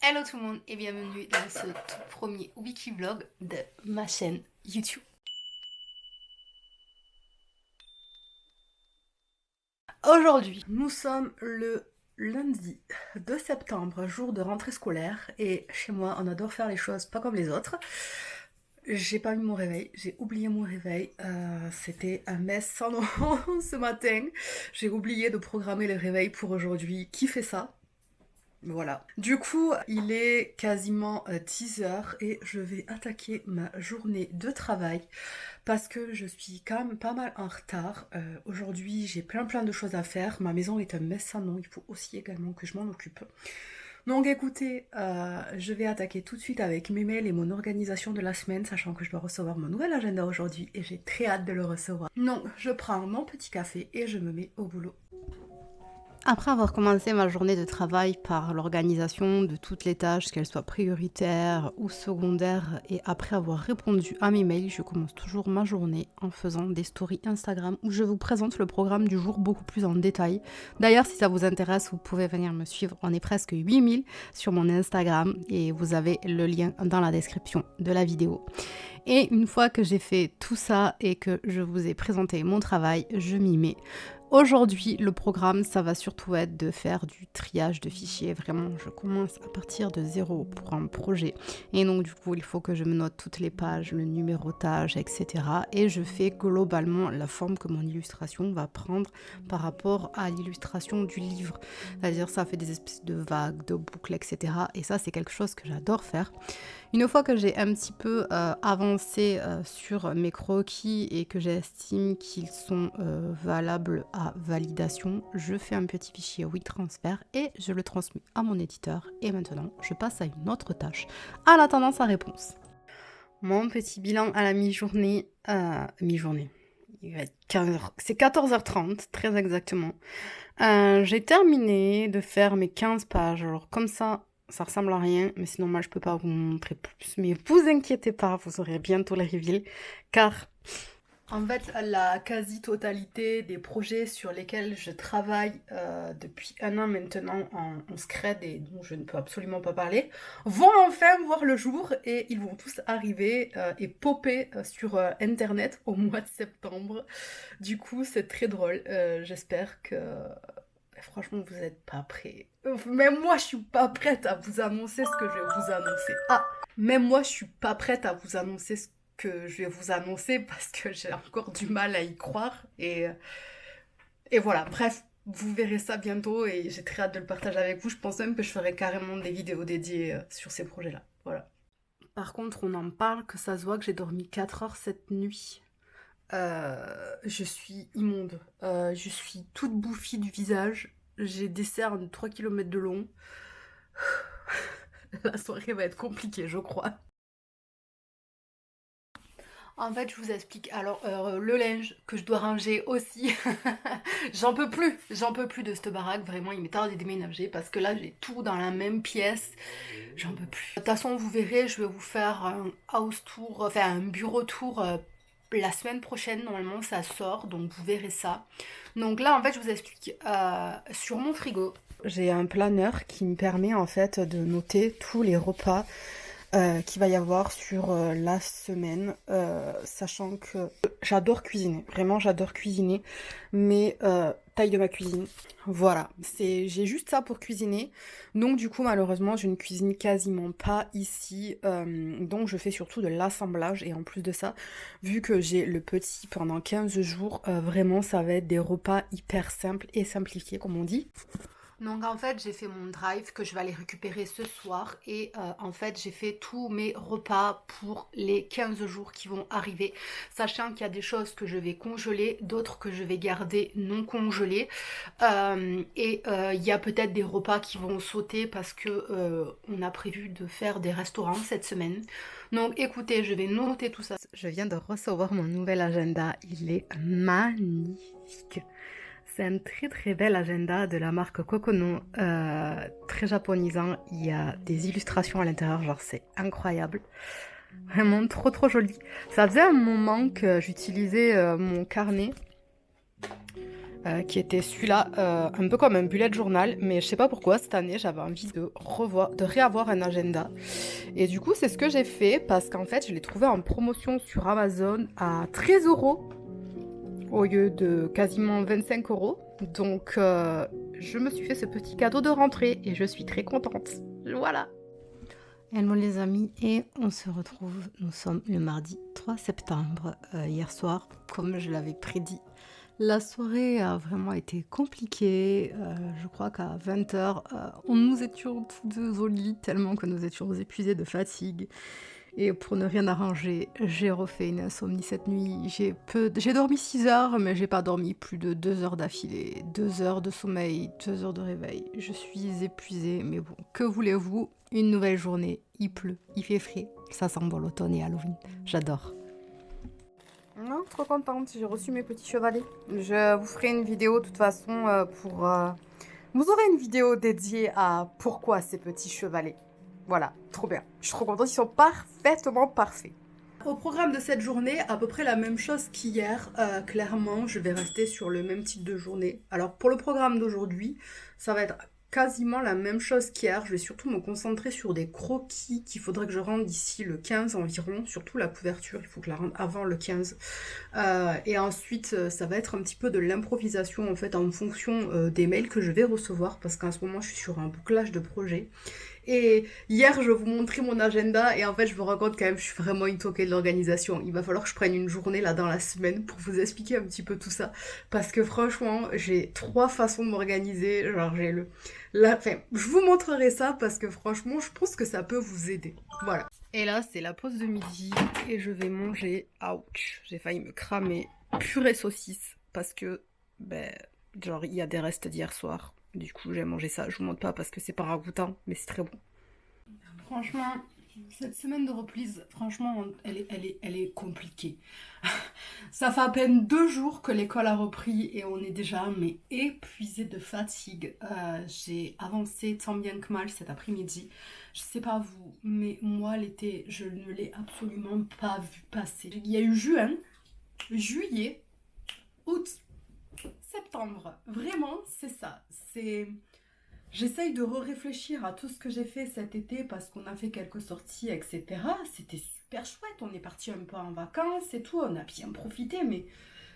Hello tout le monde et bienvenue dans ce tout premier wiki vlog de ma chaîne YouTube. Aujourd'hui, nous sommes le lundi 2 septembre, jour de rentrée scolaire, et chez moi on adore faire les choses pas comme les autres. J'ai pas mis mon réveil, j'ai oublié mon réveil, c'était un mess sans nom ce matin. J'ai oublié de programmer le réveil pour aujourd'hui. Qui fait ça? Voilà. Du coup, il est quasiment 10 heures et je vais attaquer ma journée de travail parce que je suis quand même pas mal en retard. Aujourd'hui, j'ai plein de choses à faire. Ma maison est un mess sans nom. Il faut aussi également que je m'en occupe. Donc écoutez, je vais attaquer tout de suite avec mes mails et mon organisation de la semaine, sachant que je dois recevoir mon nouvel agenda aujourd'hui et j'ai très hâte de le recevoir. Donc, je prends mon petit café et je me mets au boulot. Après avoir commencé ma journée de travail par l'organisation de toutes les tâches, qu'elles soient prioritaires ou secondaires, et après avoir répondu à mes mails, je commence toujours ma journée en faisant des stories Instagram où je vous présente le programme du jour beaucoup plus en détail. D'ailleurs, si ça vous intéresse, vous pouvez venir me suivre. On est presque 8000 sur mon Instagram et vous avez le lien dans la description de la vidéo. Et une fois que j'ai fait tout ça et que je vous ai présenté mon travail, je m'y mets. Aujourd'hui, le programme, ça va surtout être de faire du triage de fichiers. Vraiment, je commence à partir de zéro pour un projet. Et donc, du coup, il faut que je me note toutes les pages, le numérotage, etc. Et je fais globalement la forme que mon illustration va prendre par rapport à l'illustration du livre. C'est-à-dire, ça fait des espèces de vagues, de boucles, etc. Et ça, c'est quelque chose que j'adore faire. Une fois que j'ai un petit peu avancé sur mes croquis et que j'estime qu'ils sont valables à validation, je fais un petit fichier WeTransfer et je le transmets à mon éditeur. Et maintenant, je passe à une autre tâche, en attendant sa réponse. Mon petit bilan à la mi-journée, il va être 15h, c'est 14h30 très exactement. J'ai terminé de faire mes 15 pages, alors comme ça ressemble à rien, mais c'est normal, je peux pas vous montrer plus. Mais vous inquiétez pas, vous aurez bientôt les reveals, car en fait, la quasi-totalité des projets sur lesquels je travaille depuis un an maintenant en scred et dont je ne peux absolument pas parler, vont enfin voir le jour et ils vont tous arriver et popper sur Internet au mois de septembre. Du coup, c'est très drôle. J'espère que franchement, vous n'êtes pas prêts. Même moi, je suis pas prête à vous annoncer ce que je vais vous annoncer. Ah, même moi, je suis pas prête à vous annoncer ce que je vais vous annoncer parce que j'ai encore du mal à y croire. Et voilà, bref, vous verrez ça bientôt et j'ai très hâte de le partager avec vous. Je pense même que je ferai carrément des vidéos dédiées sur ces projets-là. Voilà. Par contre, on en parle que ça se voit que j'ai dormi 4 heures cette nuit. Je suis immonde. Je suis toute bouffie du visage. J'ai des cernes de 3 km de long. La soirée va être compliquée, je crois. En fait, je vous explique. Alors, le linge que je dois ranger aussi, j'en peux plus de cette baraque. Vraiment, il m'est tardé de déménager parce que là, j'ai tout dans la même pièce. J'en peux plus. De toute façon, vous verrez, je vais vous faire un house tour, enfin un bureau tour la semaine prochaine. Normalement, ça sort, donc vous verrez ça. Donc là, en fait, je vous explique. Sur mon frigo, j'ai un planeur qui me permet en fait de noter tous les repas qu'il va y avoir sur la semaine, sachant que j'adore cuisiner, vraiment j'adore cuisiner, mais taille de ma cuisine, voilà, j'ai juste ça pour cuisiner, donc du coup malheureusement je ne cuisine quasiment pas ici, donc je fais surtout de l'assemblage, et en plus de ça, vu que j'ai le petit pendant 15 jours, vraiment ça va être des repas hyper simples et simplifiés comme on dit. Donc en fait j'ai fait mon drive que je vais aller récupérer ce soir et en fait j'ai fait tous mes repas pour les 15 jours qui vont arriver, sachant qu'il y a des choses que je vais congeler, d'autres que je vais garder non congelées et il y a peut-être des repas qui vont sauter parce que on a prévu de faire des restaurants cette semaine. Donc écoutez, je vais noter tout ça. Je viens de recevoir mon nouvel agenda, il est magnifique. C'est un très bel agenda de la marque Kokono, très japonisant. Il y a des illustrations à l'intérieur, genre c'est incroyable. Vraiment trop joli. Ça faisait un moment que j'utilisais mon carnet qui était celui-là, un peu comme un bullet journal, mais je sais pas pourquoi cette année j'avais envie de réavoir un agenda. Et du coup, c'est ce que j'ai fait parce qu'en fait, je l'ai trouvé en promotion sur Amazon à 13 € au lieu de quasiment 25 €. Donc, je me suis fait ce petit cadeau de rentrée et je suis très contente. Voilà. Hello les amis, et on se retrouve, nous sommes le mardi 3 septembre. Hier soir, comme je l'avais prédit, la soirée a vraiment été compliquée. Je crois qu'à 20 h, nous étions tous deux au lit tellement que nous étions épuisés de fatigue. Et pour ne rien arranger, j'ai refait une insomnie cette nuit. J'ai dormi 6 heures, mais j'ai pas dormi plus de 2 heures d'affilée. 2 heures de sommeil, 2 heures de réveil. Je suis épuisée, mais bon, que voulez-vous? Une nouvelle journée, il pleut, il fait frais. Ça sent bon l'automne et Halloween. J'adore. Non, trop contente, j'ai reçu mes petits chevalets. Je vous ferai une vidéo de toute façon Vous aurez une vidéo dédiée à pourquoi ces petits chevalets. Voilà, trop bien. Je suis trop contente, ils sont parfaitement parfaits. Au programme de cette journée, à peu près la même chose qu'hier. Clairement, je vais rester sur le même type de journée. Alors pour le programme d'aujourd'hui, ça va être quasiment la même chose qu'hier. Je vais surtout me concentrer sur des croquis qu'il faudrait que je rende d'ici le 15 environ. Surtout la couverture, il faut que je la rende avant le 15. Et ensuite, ça va être un petit peu de l'improvisation en fait en fonction des mails que je vais recevoir parce qu'en ce moment, je suis sur un bouclage de projet. Et hier, je vous montrais mon agenda et en fait, je me rends compte quand même, je suis vraiment une toquée de l'organisation. Il va falloir que je prenne une journée là dans la semaine pour vous expliquer un petit peu tout ça. Parce que franchement, j'ai 3 façons de m'organiser. Genre, enfin, je vous montrerai ça parce que franchement, je pense que ça peut vous aider. Voilà. Et là, c'est la pause de midi et je vais manger. Ouch, j'ai failli me cramer. Purée saucisse parce que, ben, genre, il y a des restes d'hier soir. Du coup, j'ai mangé ça. Je vous montre pas parce que c'est pas ragoûtant, mais c'est très bon. Franchement, cette semaine de reprise, franchement, elle est compliquée. Ça fait à peine 2 jours que l'école a repris et on est déjà mais épuisé de fatigue. J'ai avancé tant bien que mal cet après-midi. Je sais pas vous, mais moi l'été, je ne l'ai absolument pas vu passer. Il y a eu juin, juillet, août, septembre. Vraiment, c'est ça. J'essaye de réfléchir à tout ce que j'ai fait cet été parce qu'on a fait quelques sorties, etc. C'était super chouette, on est parti un peu en vacances et tout, on a bien profité, mais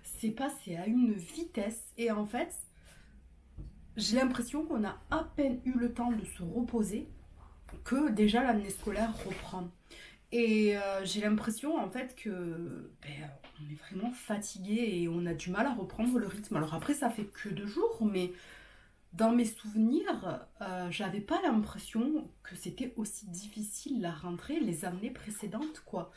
c'est passé à une vitesse. Et en fait, j'ai l'impression qu'on a à peine eu le temps de se reposer que déjà l'année scolaire reprend. Et j'ai l'impression en fait que on est vraiment fatigué et on a du mal à reprendre le rythme. Alors après, ça fait que 2 jours, mais dans mes souvenirs, j'avais pas l'impression que c'était aussi difficile la rentrée les années précédentes, quoi.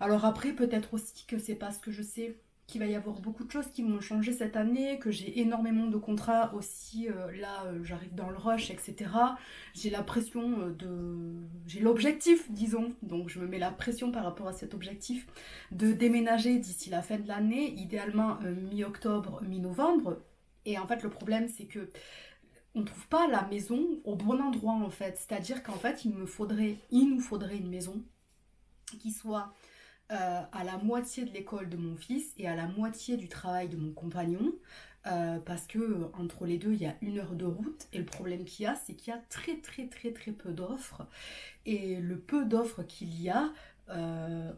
Alors après, peut-être aussi que c'est parce que je sais qu'il va y avoir beaucoup de choses qui vont changer cette année, que j'ai énormément de contrats aussi, là j'arrive dans le rush, etc. J'ai la pression J'ai l'objectif, disons, donc je me mets la pression par rapport à cet objectif de déménager d'ici la fin de l'année, idéalement mi-octobre, mi-novembre. Et en fait, le problème, c'est que on trouve pas la maison au bon endroit en fait. C'est-à-dire qu'en fait, il nous faudrait une maison qui soit à la moitié de l'école de mon fils et à la moitié du travail de mon compagnon. Parce que entre les deux, il y a 1 heure de route. Et le problème qu'il y a, c'est qu'il y a très très très très peu d'offres. Et le peu d'offres qu'il y a,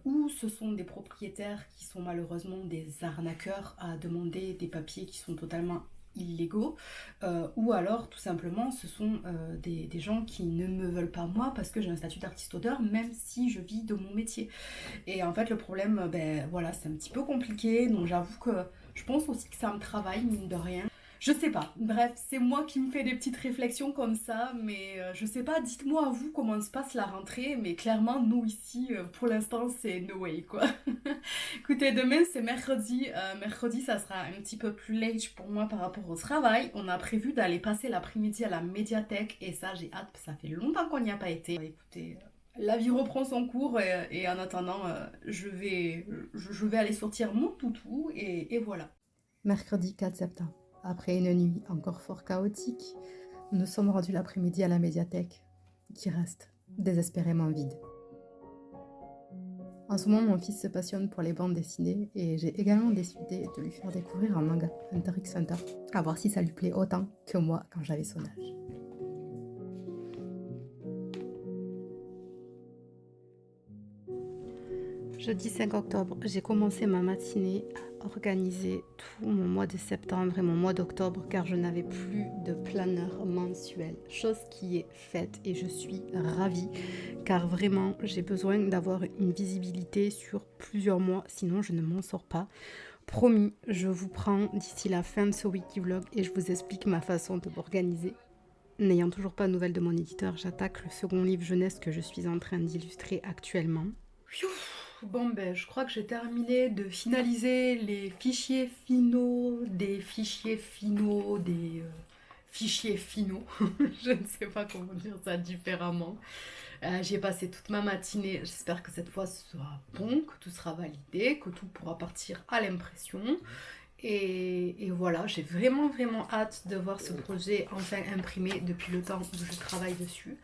ou ce sont des propriétaires qui sont malheureusement des arnaqueurs à demander des papiers qui sont totalement illégaux, ou alors tout simplement ce sont des gens qui ne me veulent pas moi parce que j'ai un statut d'artiste auteur même si je vis de mon métier. Et en fait le problème, voilà, c'est un petit peu compliqué, donc j'avoue que je pense aussi que ça me travaille mine de rien. Je sais pas, bref, c'est moi qui me fais des petites réflexions comme ça, mais je sais pas, dites-moi à vous comment se passe la rentrée, mais clairement, nous ici, pour l'instant, c'est no way, quoi. Écoutez, demain, c'est mercredi. Mercredi, ça sera un petit peu plus late pour moi par rapport au travail. On a prévu d'aller passer l'après-midi à la médiathèque, et ça, j'ai hâte, ça fait longtemps qu'on n'y a pas été. Écoutez, la vie reprend son cours, et en attendant, je vais aller sortir mon toutou, et voilà. Mercredi 4 septembre. Après une nuit encore fort chaotique, nous sommes rendus l'après-midi à la médiathèque, qui reste désespérément vide. En ce moment, mon fils se passionne pour les bandes dessinées et j'ai également décidé de lui faire découvrir un manga, Hunter x Hunter, à voir si ça lui plaît autant que moi quand j'avais son âge. Jeudi 5 octobre, j'ai commencé ma matinée à organiser tout mon mois de septembre et mon mois d'octobre car je n'avais plus de planeur mensuel, chose qui est faite et je suis ravie car vraiment j'ai besoin d'avoir une visibilité sur plusieurs mois, sinon je ne m'en sors pas. Promis, je vous prends d'ici la fin de ce wiki vlog et je vous explique ma façon de m'organiser. N'ayant toujours pas de nouvelles de mon éditeur, j'attaque le second livre jeunesse que je suis en train d'illustrer actuellement. Bon ben je crois que j'ai terminé de finaliser les fichiers finaux des fichiers finaux des fichiers finaux. Je ne sais pas comment dire ça différemment. J'y ai passé toute ma matinée. J'espère que cette fois ce sera bon, que tout sera validé, que tout pourra partir à l'impression. Et voilà, j'ai vraiment hâte de voir ce projet enfin imprimé depuis le temps où je travaille dessus.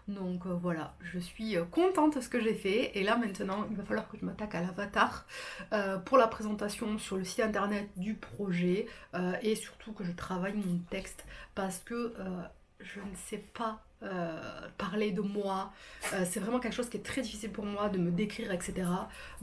Donc voilà, je suis contente de ce que j'ai fait. Et là maintenant, il va falloir que je m'attaque à l'avatar pour la présentation sur le site internet du projet et surtout que je travaille mon texte parce que je ne sais pas parler de moi. C'est vraiment quelque chose qui est très difficile pour moi de me décrire, etc.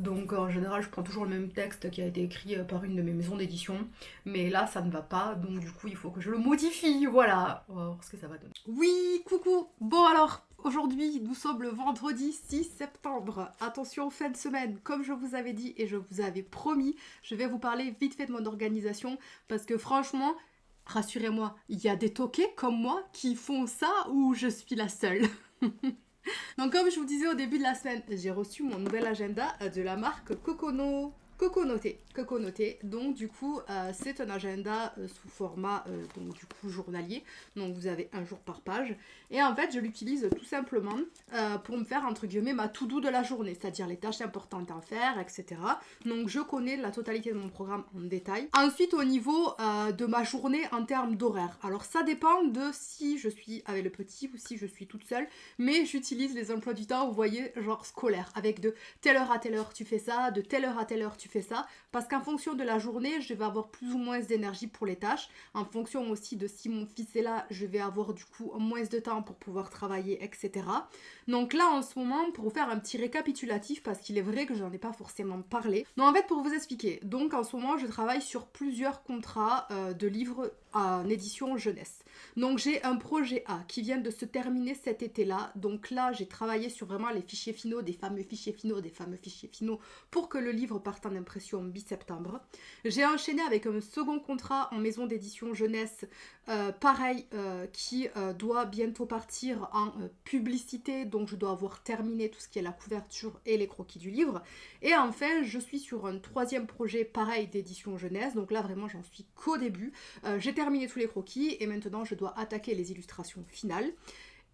Donc en général, je prends toujours le même texte qui a été écrit par une de mes maisons d'édition. Mais là, ça ne va pas. Donc du coup, il faut que je le modifie. Voilà. On va voir ce que ça va donner. Oui, coucou. Bon alors, aujourd'hui, nous sommes le vendredi 6 septembre. Attention, fin de semaine. Comme je vous avais dit et je vous avais promis, je vais vous parler vite fait de mon organisation parce que franchement, rassurez-moi, il y a des toqués comme moi qui font ça ou je suis la seule. Donc comme je vous disais au début de la semaine, j'ai reçu mon nouvel agenda de la marque Coconoté. Donc du coup, c'est un agenda sous format donc du coup journalier. Donc vous avez un jour par page. Et en fait, je l'utilise tout simplement pour me faire entre guillemets ma to-do de la journée, c'est-à-dire les tâches importantes à faire, etc. Donc je connais la totalité de mon programme en détail. Ensuite, au niveau de ma journée en termes d'horaire. Alors ça dépend de si je suis avec le petit ou si je suis toute seule. Mais j'utilise les emplois du temps, vous voyez, genre scolaire, avec de telle heure à telle heure tu fais ça, de telle heure à telle heure tu fais ça, parce qu'en fonction de la journée, je vais avoir plus ou moins d'énergie pour les tâches, en fonction aussi de si mon fils est là, je vais avoir du coup moins de temps pour pouvoir travailler, etc. Donc là, en ce moment, pour vous faire un petit récapitulatif, parce qu'il est vrai que j'en ai pas forcément parlé, donc en fait, pour vous expliquer, donc en ce moment, je travaille sur plusieurs contrats de livres en édition jeunesse. Donc j'ai un projet A qui vient de se terminer cet été-là. Donc là, j'ai travaillé sur vraiment les fichiers finaux, des fameux fichiers finaux pour que le livre parte en impression mi-septembre. J'ai enchaîné avec un second contrat en maison d'édition jeunesse, pareil, qui doit bientôt partir en publicité. Donc je dois avoir terminé tout ce qui est la couverture et les croquis du livre. Et enfin, je suis sur un troisième projet pareil d'édition jeunesse. Donc là, vraiment, j'en suis qu'au début. J'ai terminé tous les croquis et maintenant, je dois attaquer les illustrations finales.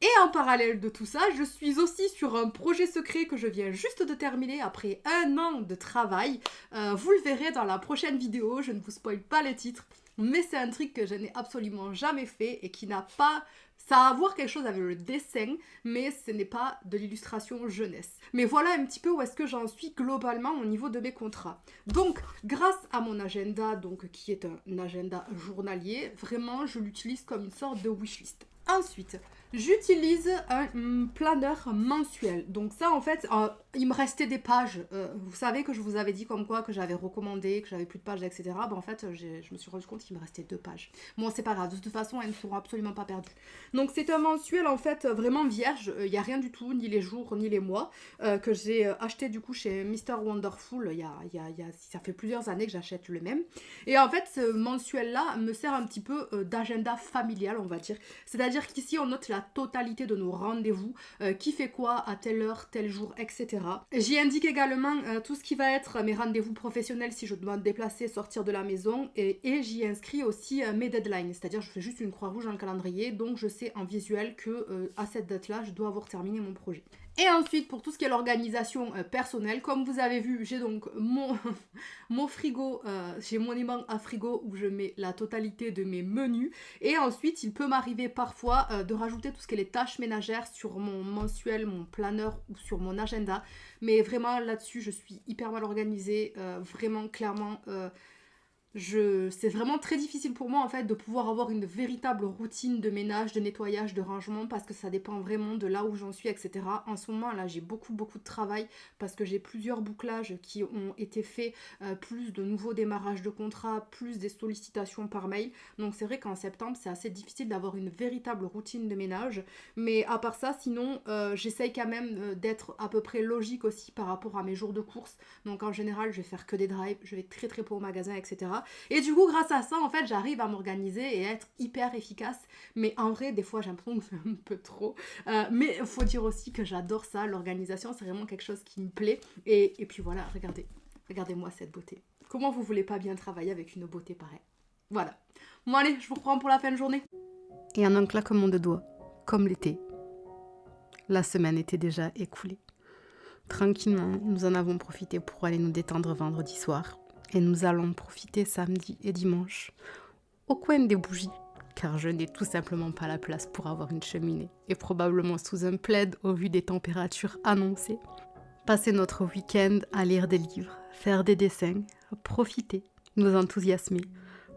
Et en parallèle de tout ça, je suis aussi sur un projet secret que je viens juste de terminer après 1 an de travail. Vous le verrez dans la prochaine vidéo, je ne vous spoil pas les titres, mais c'est un truc que je n'ai absolument jamais fait et qui n'a pas... Ça a à voir quelque chose avec le dessin, mais ce n'est pas de l'illustration jeunesse. Mais voilà un petit peu où est-ce que j'en suis globalement au niveau de mes contrats. Donc, grâce à mon agenda, donc, qui est un agenda journalier, vraiment, je l'utilise comme une sorte de wishlist. Ensuite, j'utilise un planeur mensuel. Donc ça, en fait, il me restait des pages. Vous savez que je vous avais dit comme quoi que j'avais recommandé, que j'avais plus de pages, etc. Ben, en fait, je me suis rendu compte qu'il me restait 2 pages. Bon, c'est pas grave. De toute façon, elles ne seront absolument pas perdues. Donc c'est un mensuel, en fait, vraiment vierge. Il n'y a rien du tout, ni les jours, ni les mois, que j'ai acheté du coup chez Mr. Wonderful. Ça fait plusieurs années que j'achète le même. Et en fait, ce mensuel-là me sert un petit peu d'agenda familial, on va dire. C'est-à-dire qu'ici, on note la totalité de nos rendez-vous, qui fait quoi à telle heure, tel jour, etc. J'y indique également tout ce qui va être mes rendez-vous professionnels si je dois me déplacer, sortir de la maison, et j'y inscris aussi mes deadlines, c'est-à-dire je fais juste une croix rouge dans le calendrier, donc je sais en visuel que à cette date-là, je dois avoir terminé mon projet. Et ensuite, pour tout ce qui est l'organisation personnelle, comme vous avez vu, j'ai donc mon frigo, j'ai mon aimant à frigo où je mets la totalité de mes menus. Et ensuite, il peut m'arriver parfois de rajouter tout ce qui est les tâches ménagères sur mon mensuel, mon planeur ou sur mon agenda. Mais vraiment, là-dessus, je suis hyper mal organisée. Vraiment, clairement, c'est vraiment très difficile pour moi en fait de pouvoir avoir une véritable routine de ménage, de nettoyage, de rangement parce que ça dépend vraiment de là où j'en suis, etc. En ce moment là j'ai beaucoup de travail parce que j'ai plusieurs bouclages qui ont été faits, plus de nouveaux démarrages de contrats, plus des sollicitations par mail. Donc c'est vrai qu'en septembre c'est assez difficile d'avoir une véritable routine de ménage. Mais à part ça, sinon j'essaye quand même d'être à peu près logique aussi par rapport à mes jours de course. Donc en général je vais faire que des drives, je vais très peu au magasin, etc. Et du coup, grâce à ça, en fait, j'arrive à m'organiser et à être hyper efficace. Mais en vrai, des fois, j'ai l'impression que c'est un peu trop. Mais il faut dire aussi que j'adore ça. L'organisation, c'est vraiment quelque chose qui me plaît. Et puis voilà, regardez-moi cette beauté. Comment vous voulez pas bien travailler avec une beauté pareille? Voilà. Bon allez, je vous reprends pour la fin de journée. Et en un claquement de doigts, comme l'été, la semaine était déjà écoulée. Tranquillement, nous en avons profité pour aller nous détendre vendredi soir. Et nous allons profiter samedi et dimanche au coin des bougies, car je n'ai tout simplement pas la place pour avoir une cheminée, et probablement sous un plaid au vu des températures annoncées. Passer notre week-end à lire des livres, faire des dessins, profiter, nous enthousiasmer,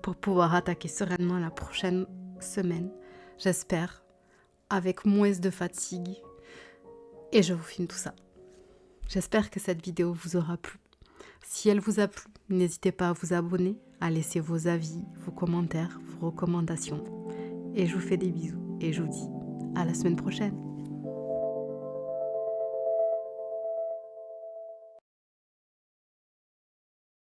pour pouvoir attaquer sereinement la prochaine semaine, j'espère, avec moins de fatigue, et je vous filme tout ça. J'espère que cette vidéo vous aura plu. Si elle vous a plu, n'hésitez pas à vous abonner, à laisser vos avis, vos commentaires, vos recommandations. Et je vous fais des bisous et je vous dis à la semaine prochaine.